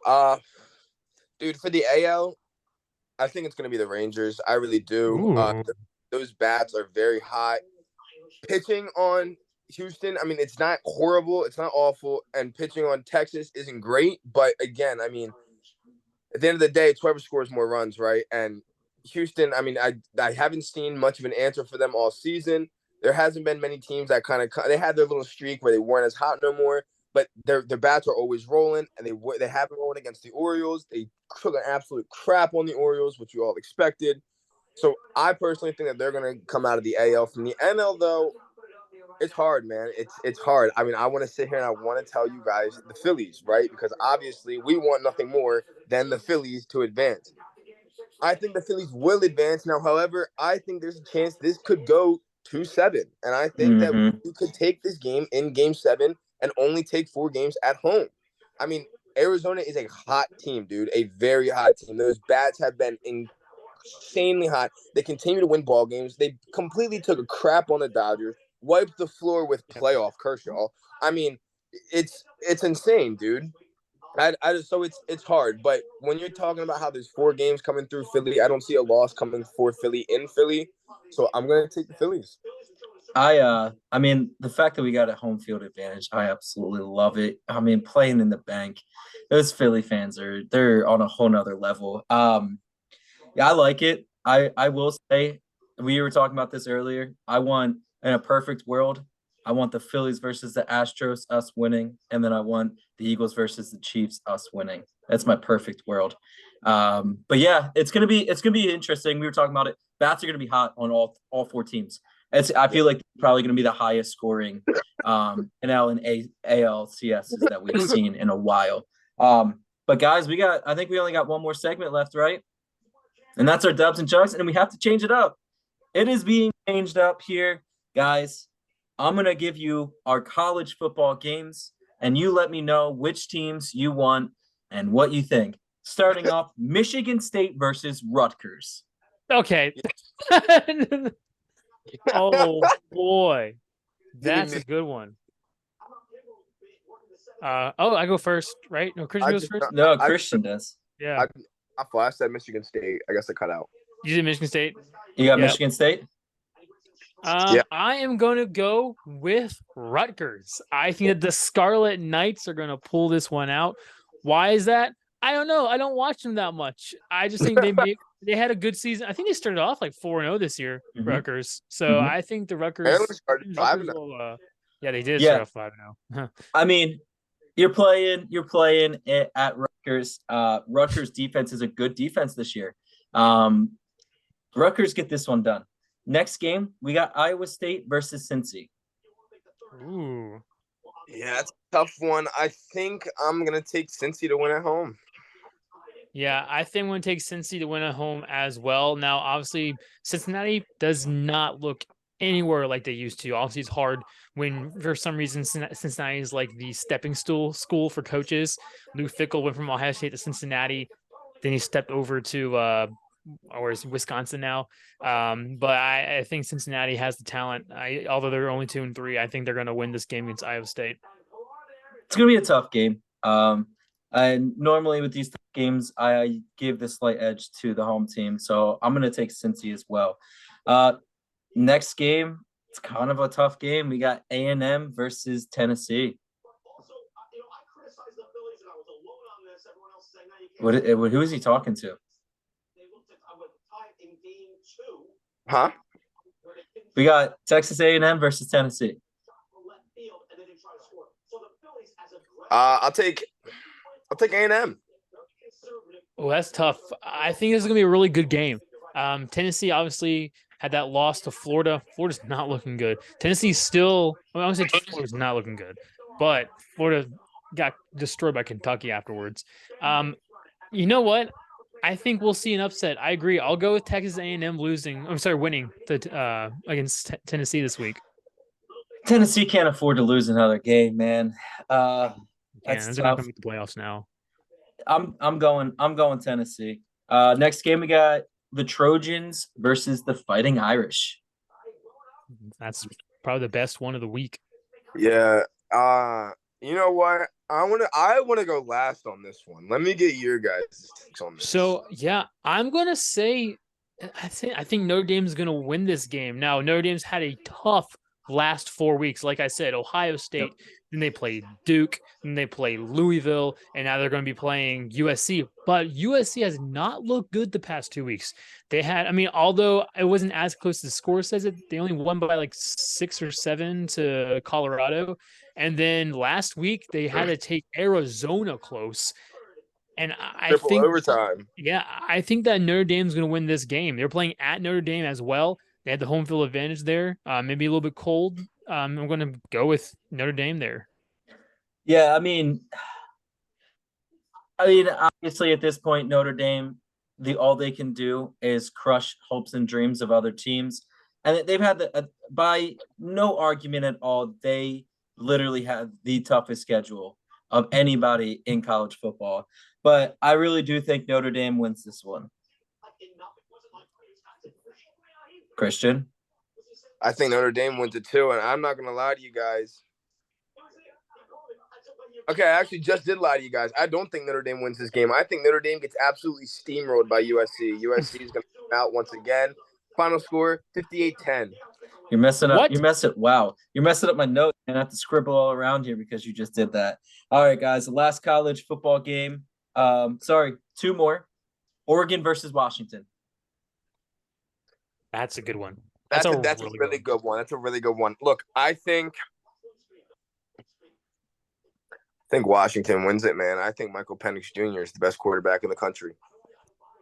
dude, for the AL, I think it's going to be the Rangers. I really do. Ooh. Those bats are very hot. Pitching on Houston, I mean, it's not horrible, it's not awful, and pitching on Texas isn't great. But again, I mean, at the end of the day, it's whoever scores more runs, right? And Houston, I mean, I haven't seen much of an answer for them all season. There hasn't been many teams that they had their little streak where they weren't as hot no more, but their bats are always rolling, and they have been rolling against the Orioles. They took an absolute crap on the Orioles, which you all expected. So I personally think that they're going to come out of the AL. From the NL, though, it's hard, man. It's hard. I mean, I want to sit here and I want to tell you guys the Phillies, right? Because obviously we want nothing more than the Phillies to advance. I think the Phillies will advance now. However, I think there's a chance this could go 2-7, and I think that we could take this game in Game 7 and only take 4 games at home. I mean, Arizona is a hot team, dude. A very hot team. Those bats have been insanely hot. They continue to win ball games. They completely took a crap on the Dodgers, wiped the floor with playoff Kershaw. I mean, it's insane, dude. So it's hard, but when you're talking about how there's 4 games coming through Philly, I don't see a loss coming for Philly in Philly, so I'm gonna take the Phillies. I mean, the fact that we got a home field advantage, I absolutely love it. I mean, playing in the bank, those Philly fans they're on a whole nother level. Yeah, I like it. I will say, we were talking about this earlier. I want, in a perfect world, I want the Phillies versus the Astros, us winning, and then I want the Eagles versus the Chiefs, us winning. That's my perfect world. But yeah, it's gonna be interesting. We were talking about it. Bats are gonna be hot on all 4 teams. I feel like probably gonna be the highest scoring NL and ALCS that we've seen in a while. But guys, I think we only got one more segment left, right? And that's our dubs and chugs, and we have to change it up. It is being changed up here, guys. I'm going to give you our college football games, and you let me know which teams you want and what you think. Starting off, Michigan State versus Rutgers. Okay. Oh, boy. That's a good one. I go first, right? No, Christian goes first? No, Christian does. Yeah. I said Michigan State. I guess I cut out. You did Michigan State? You got Michigan State? I am going to go with Rutgers. I think that the Scarlet Knights are going to pull this one out. Why is that? I don't know. I don't watch them that much. I just think they had a good season. I think they started off like 4-0 this year, Rutgers. So I think the Rutgers started 5-0. Yeah, they did start off 5-0. I mean, you're playing at Rutgers. Rutgers defense is a good defense this year. Rutgers get this one done. Next game, we got Iowa State versus Cincy. Ooh. Yeah, it's a tough one. I think I'm going to take Cincy to win at home. Yeah, I think I'm going to take Cincy to win at home as well. Now, obviously, Cincinnati does not look anywhere like they used to. Obviously, it's hard when, for some reason, Cincinnati is like the stepping stool school for coaches. Lou Fickell went from Ohio State to Cincinnati. Then he stepped over to or is Wisconsin now. But I think Cincinnati has the talent. Although they're only 2-3, I think they're going to win this game against Iowa State. It's going to be a tough game. And normally with these games, I give the slight edge to the home team. So I'm going to take Cincy as well. Next game, it's kind of a tough game. We got A&M versus Tennessee. Who is he talking to? Huh? We got Texas A&M versus Tennessee. I'll take A&M. Oh, that's tough. I think this is gonna be a really good game. Tennessee obviously had that loss to Florida. Florida's not looking good. Tennessee's still. I would say Florida's not looking good, but Florida got destroyed by Kentucky afterwards. You know what? I think we'll see an upset. I agree. I'll go with Texas A&M winning against Tennessee this week. Tennessee can't afford to lose another game, man. They're That's not tough. gonna make the playoffs now. I'm going Tennessee. Next game we got the Trojans versus the Fighting Irish. That's probably the best one of the week. Yeah. You know what? I wanna go last on this one. Let me get your guys' takes on this. So yeah, I'm gonna say I think Notre Dame's gonna win this game. Now, Notre Dame's had a tough last 4 weeks. Like I said, Ohio State, then they play Duke, then they play Louisville, and now they're going to be playing USC. But USC has not looked good the past 2 weeks. They had, I mean, although it wasn't as close as the score says it, they only won by like 6 or 7 to Colorado. And then last week they had to take Arizona close. And I Triple think, overtime. yeah, I think that Notre Dame's going to win this game. They're playing at Notre Dame as well. They had the home field advantage there. Maybe a little bit cold. I'm going to go with Notre Dame there. Yeah, obviously at this point, Notre Dame, all they can do is crush hopes and dreams of other teams, and they've had by no argument at all, they literally have the toughest schedule of anybody in college football. But I really do think Notre Dame wins this one. Christian? I think Notre Dame wins it too, and I'm not going to lie to you guys. Okay, I actually just did lie to you guys. I don't think Notre Dame wins this game. I think Notre Dame gets absolutely steamrolled by USC. USC is going to come out once again. Final score, 58-10. You're messing up. What? You're messing up my notes, and I have to scribble all around here because you just did that. All right, guys, the last college football game. Two more. Oregon versus Washington. That's a good one. That's a really good one. That's a really good one. Look, I think Washington wins it, man. I think Michael Penix Jr. is the best quarterback in the country.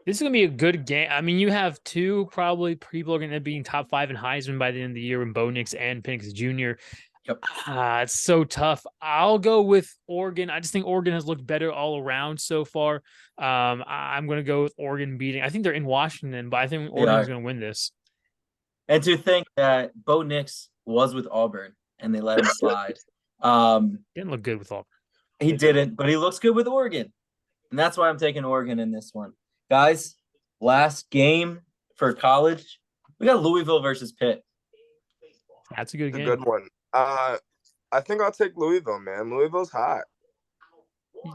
This is going to be a good game. I mean, you have two probably people are going to be top 5 in Heisman by the end of the year in Bo Nix and Penix Jr. Yep. It's so tough. I'll go with Oregon. I just think Oregon has looked better all around so far. I'm going to go with Oregon beating. I think they're in Washington, but I think Oregon's going to win this. And to think that Bo Nix was with Auburn and they let him slide. Didn't look good with Auburn. He didn't, but he looks good with Oregon. And that's why I'm taking Oregon in this one. Guys, last game for college. We got Louisville versus Pitt. That's a good game. A good one. I think I'll take Louisville, man. Louisville's hot.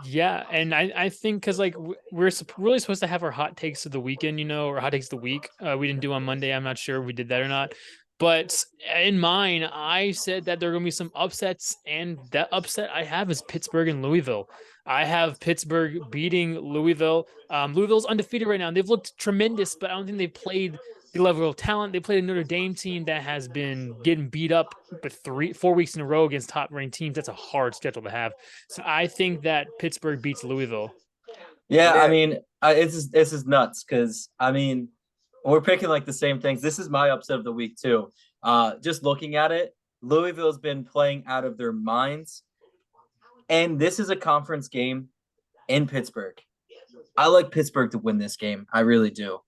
Yeah, and I think because like we're really supposed to have our hot takes of the weekend, or hot takes of the week. We didn't do on Monday. I'm not sure if we did that or not. But in mine, I said that there are going to be some upsets, and that upset I have is Pittsburgh and Louisville. I have Pittsburgh beating Louisville. Louisville's undefeated right now. They've looked tremendous, but I don't think they've played the level of talent. They played a Notre Dame team that has been getting beat up for 4 weeks in a row against top-ranked teams. That's a hard schedule to have. So I think that Pittsburgh beats Louisville. Yeah, I mean, this is nuts because, I mean, we're picking like the same things. This is my upset of the week too. Just looking at it, Louisville's been playing out of their minds. And this is a conference game in Pittsburgh. I like Pittsburgh to win this game. I really do.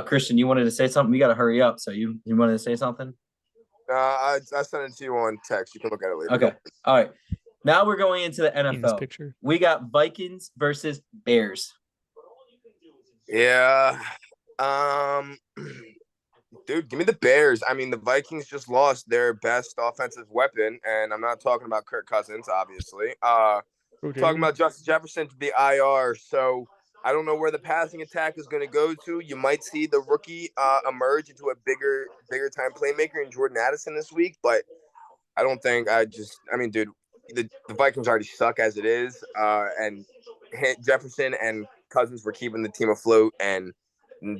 Christian, you wanted to say something? We got to hurry up. So you wanted to say something? I sent it to you on text. You can look at it later. Okay. All right. Now we're going into the NFL. In this picture. We got Vikings versus Bears. Yeah. Dude, give me the Bears. I mean, the Vikings just lost their best offensive weapon, and I'm not talking about Kirk Cousins, obviously. Talking about Justin Jefferson to the IR, so I don't know where the passing attack is going to go to. You might see the rookie emerge into a bigger time playmaker in Jordan Addison this week, but I don't think dude, the Vikings already suck as it is, and Jefferson and Cousins were keeping the team afloat, and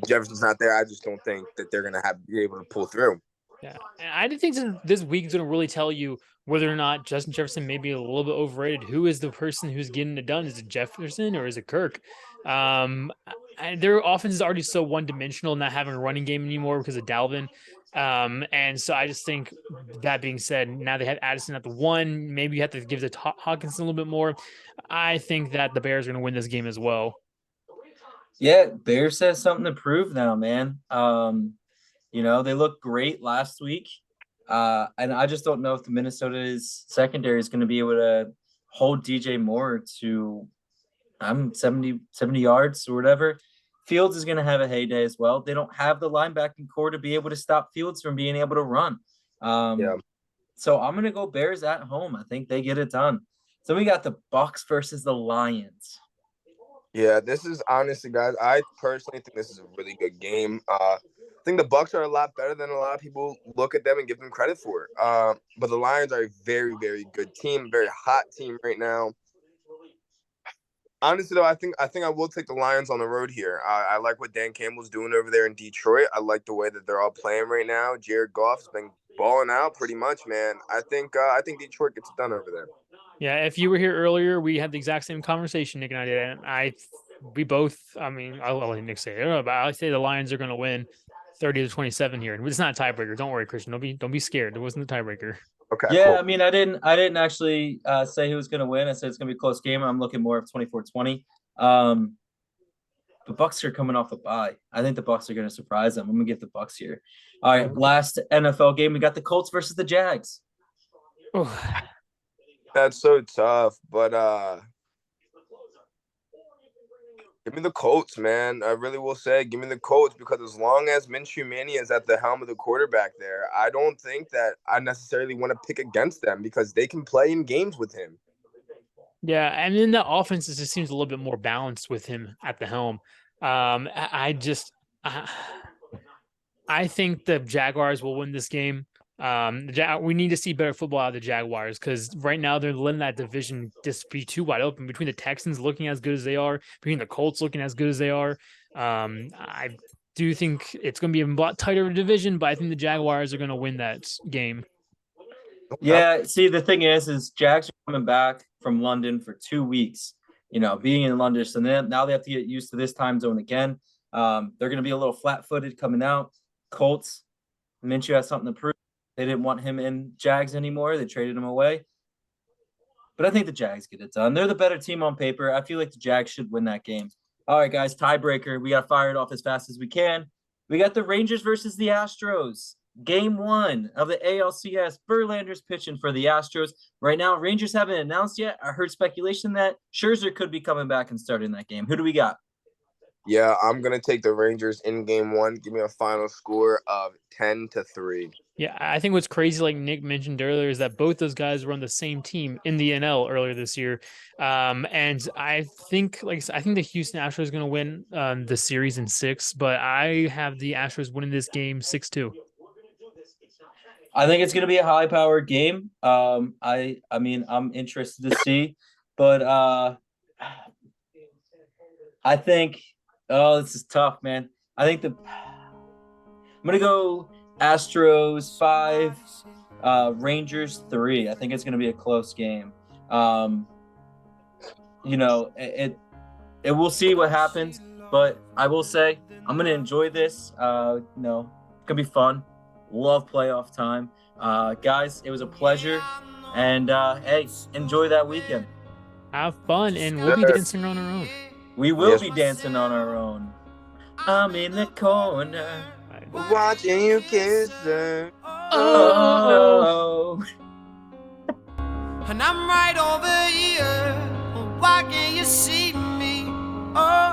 Jefferson's not there. I just don't think that they're going to be able to pull through. Yeah, and I think this week is going to really tell you whether or not Justin Jefferson may be a little bit overrated. Who is the person who's getting it done? Is it Jefferson or is it Kirk? And their offense is already so one-dimensional, not having a running game anymore because of Dalvin. And so I just think, that being said, now they have Addison at the 1. Maybe you have to give it to Hawkinson a little bit more. I think that the Bears are going to win this game as well. Yeah, Bears has something to prove now, man. They looked great last week. And I just don't know if the Minnesota's secondary is going to be able to hold DJ Moore to 70 yards or whatever. Fields is going to have a heyday as well. They don't have the linebacking core to be able to stop Fields from being able to run. So I'm gonna go Bears at home. I think they get it done. So we got the Bucks versus the Lions. Yeah, this is honestly, guys. I personally think this is a really good game. I think the Bucks are a lot better than a lot of people look at them and give them credit for. But the Lions are a very, very good team, very hot team right now. Honestly, though, I think I will take the Lions on the road here. I like what Dan Campbell's doing over there in Detroit. I like the way that they're all playing right now. Jared Goff's been balling out pretty much, man. I think Detroit gets it done over there. Yeah, if you were here earlier, we had the exact same conversation, Nick and I did. And we both, I mean, I'll let Nick say it, but I say the Lions are going to win 30-27 here. And it's not a tiebreaker. Don't worry, Christian. Don't be scared. It wasn't a tiebreaker. Okay, yeah, cool. I mean, I didn't actually say who was going to win. I said it's going to be a close game. I'm looking more of 24-20. The Bucks are coming off a bye. I think the Bucks are going to surprise them. I'm going to give the Bucks here. All right, last NFL game, we got the Colts versus the Jags. Oh. That's so tough, but give me the Colts, man. I really will say, give me the Colts, because as long as Minshew Mania is at the helm of the quarterback there, I don't think that I necessarily want to pick against them because they can play in games with him. Yeah, and then the offense just seems a little bit more balanced with him at the helm. I think the Jaguars will win this game. We need to see better football out of the Jaguars, because right now they're letting that division just be too wide open between the Texans looking as good as they are, between the Colts looking as good as they are. I do think it's going to be a lot tighter of a division, but I think the Jaguars are going to win that game. Yeah, see, the thing is Jags are coming back from London for 2 weeks, being in London. So now they have to get used to this time zone again. They're going to be a little flat-footed coming out. Colts, Minshew has something to prove. They didn't want him in Jags anymore. They traded him away. But I think the Jags get it done. They're the better team on paper. I feel like the Jags should win that game. All right, guys, tiebreaker. We got to fire it off as fast as we can. We got the Rangers versus the Astros. Game 1 of the ALCS. Verlander's pitching for the Astros. Right now, Rangers haven't announced yet. I heard speculation that Scherzer could be coming back and starting that game. Who do we got? Yeah, I'm going to take the Rangers in game 1. Give me a final score of 10-3. Yeah, I think what's crazy, like Nick mentioned earlier, is that both those guys were on the same team in the NL earlier this year. And I think the Houston Astros is going to win the series in 6, but I have the Astros winning this game 6-2. I think it's going to be a high-powered game. I mean, I'm interested to see, but I think, this is tough, man. I think I'm going to go Astros 5, Rangers 3. I think it's going to be a close game. We'll see what happens, but I will say I'm going to enjoy this. It's going to be fun. Love playoff time. Guys, it was a pleasure. And, hey, enjoy that weekend. Have fun, and we'll be dancing on our own. We will be dancing on our own. I'm in the corner. Watching you kiss her. Oh. And I'm right over here. Why can't you see me? Oh.